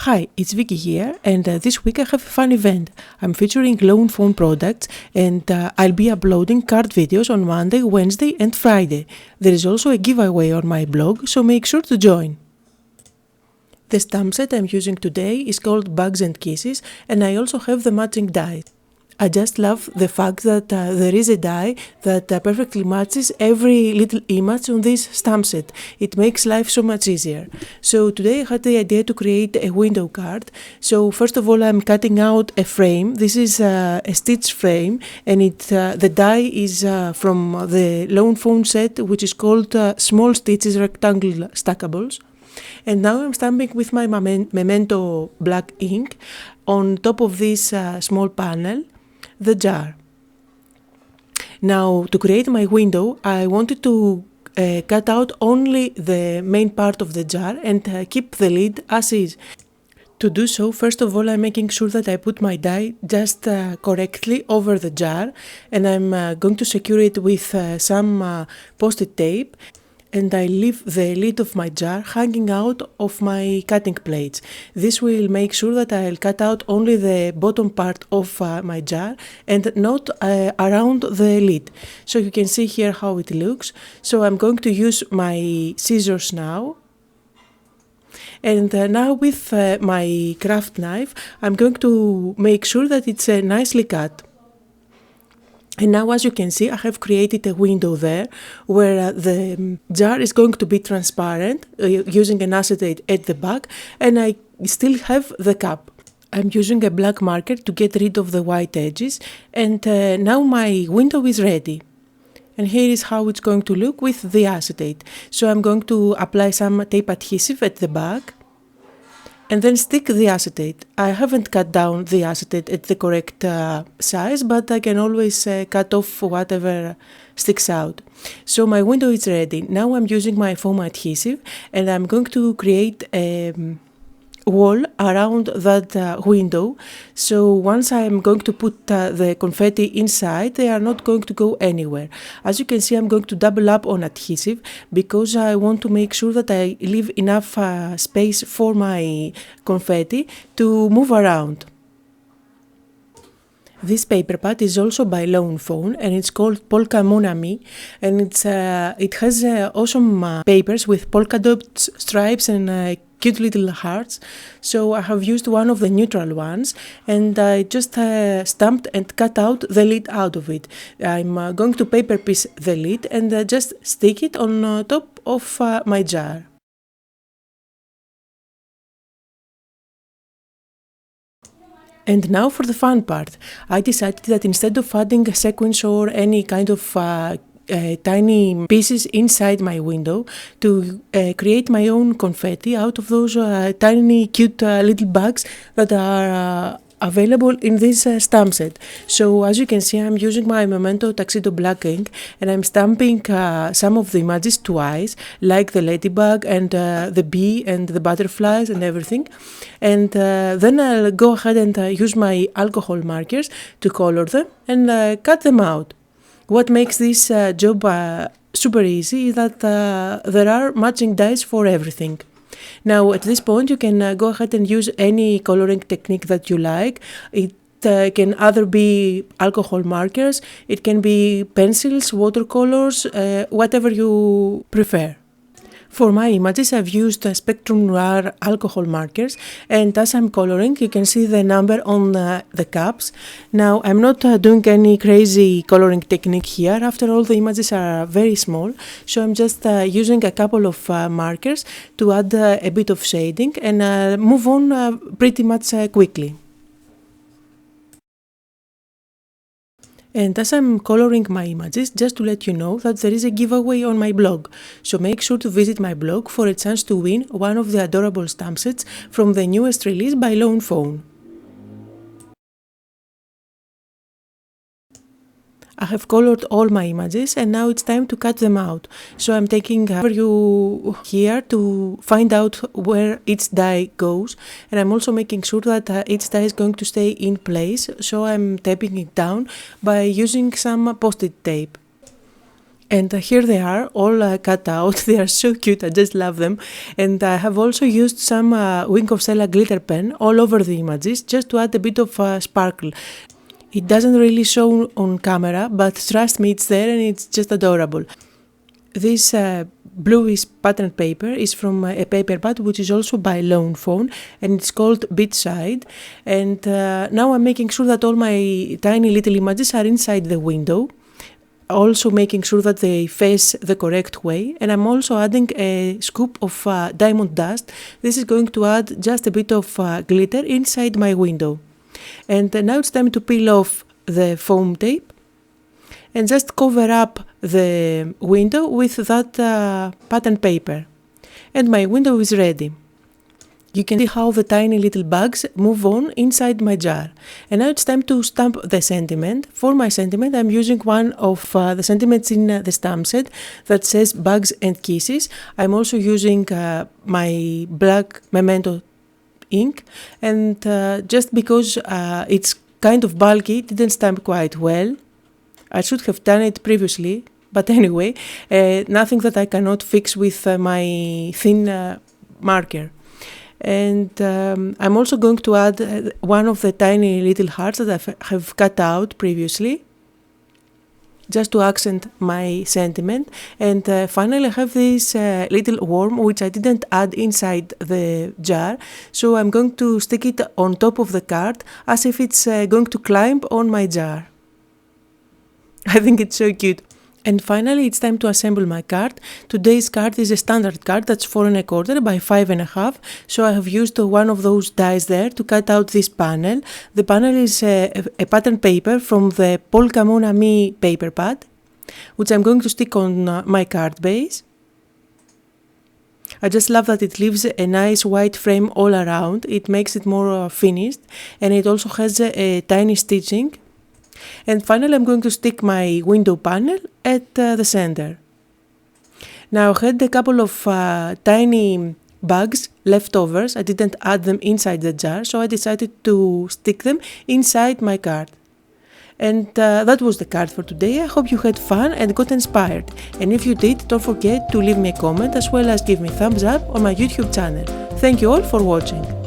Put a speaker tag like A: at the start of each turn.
A: Hi, it's Vicky here, and this week I have a fun event. I'm featuring Lawn Fawn products, and I'll be uploading card videos on Monday, Wednesday, and Friday. There is also a giveaway on my blog, so make sure to join. The stamp set I'm using today is called Bugs and Kisses, and I also have the matching dies. I just love the fact that there is a die that perfectly matches every little image on this stamp set. It makes life so much easier. So today I had the idea to create a window card. So first of all, I'm cutting out a frame. This is a stitch frame, and the die is from the Lawn Fawn set, which is called Small Stitches Rectangle Stackables. And now I'm stamping with my Memento black ink on top of this small panel the jar. Now, to create my window, I wanted to cut out only the main part of the jar and keep the lid as is. To do so, first of all, I'm making sure that I put my die just correctly over the jar, and I'm going to secure it with some post-it tape. And I leave the lid of my jar hanging out of my cutting plates. This will make sure that I'll cut out only the bottom part of my jar and not around the lid. So you can see here how it looks. So I'm going to use my scissors now. And now with my craft knife, I'm going to make sure that it's nicely cut. And now, as you can see, I have created a window there where the jar is going to be transparent using an acetate at the back, and I still have the cap. I'm using a black marker to get rid of the white edges, and now my window is ready. And here is how it's going to look with the acetate. So I'm going to apply some tape adhesive at the back and then stick the acetate. I haven't cut down the acetate at the correct size, but I can always cut off whatever sticks out. So my window is ready. Now I'm using my foam adhesive, and I'm going to create a wall around that window. So once I'm going to put the confetti inside, they are not going to go anywhere. As you can see, I'm going to double up on adhesive because I want to make sure that I leave enough space for my confetti to move around. This paper pad is also by Lawn Fawn, and it's called Polka Mon Ami, and it has awesome papers with polka dot stripes and cute little hearts. So I have used one of the neutral ones, and I just stamped and cut out the lid out of it. I'm going to paper piece the lid and just stick it on top of my jar. And now for the fun part. I decided that instead of adding a sequins or any kind of tiny pieces inside my window, to create my own confetti out of those tiny cute little bags that are available in this stamp set. So as you can see, I'm using my Memento Tuxedo black ink, and I'm stamping some of the images twice, like the ladybug and the bee and the butterflies and everything. And then I'll go ahead and use my alcohol markers to color them and cut them out. What makes this job super easy is that there are matching dies for everything. Now at this point you can go ahead and use any coloring technique that you like. It can either be alcohol markers, it can be pencils, watercolors, whatever you prefer. For my images, I've used Spectrum Noir alcohol markers, and as I'm coloring, you can see the number on the caps. Now, I'm not doing any crazy coloring technique here. After all, the images are very small, so I'm just using a couple of markers to add a bit of shading and move on pretty much quickly. And as I'm coloring my images, just to let you know that there is a giveaway on my blog, so make sure to visit my blog for a chance to win one of the adorable stamp sets from the newest release by Lawn Fawn. I have colored all my images, and now it's time to cut them out. So I'm taking you here to find out where each die goes, and I'm also making sure that each die is going to stay in place, so I'm taping it down by using some post-it tape. And here they are, all cut out. They are so cute, I just love them. And I have also used some Wink of Stella glitter pen all over the images just to add a bit of sparkle. It doesn't really show on camera, but trust me, it's there and it's just adorable. This bluish pattern paper is from a paper pad which is also by Lawn Fawn, and it's called Beachside. And now I'm making sure that all my tiny little images are inside the window, also making sure that they face the correct way. And I'm also adding a scoop of diamond dust. This is going to add just a bit of glitter inside my window. And now it's time to peel off the foam tape and just cover up the window with that pattern paper. And my window is ready. You can see how the tiny little bugs move on inside my jar. And now it's time to stamp the sentiment. For my sentiment, I'm using one of the sentiments in the stamp set that says Bugs and Kisses. I'm also using my black memento ink, and just because it's kind of bulky, it didn't stamp quite well. I should have done it previously, but anyway, nothing that I cannot fix with my thin marker. And I'm also going to add one of the tiny little hearts that I have cut out previously, just to accent my sentiment. And finally I have this little worm which I didn't add inside the jar, so I'm going to stick it on top of the card as if it's going to climb on my jar. I think it's so cute. And finally it's time to assemble my card. Today's card is a standard card that's 4 1/4 by 5 1/2, so I have used one of those dies there to cut out this panel. The panel is a pattern paper from the Polka Mon Ami paper pad, which I'm going to stick on my card base. I just love that it leaves a nice white frame all around. It makes it more finished, and it also has a tiny stitching. And finally I'm going to stick my window panel at the center. Now I had a couple of tiny bugs leftovers. I didn't add them inside the jar, so I decided to stick them inside my card. And that was the card for today. I hope you had fun and got inspired. And if you did, don't forget to leave me a comment as well as give me a thumbs up on my YouTube channel. Thank you all for watching.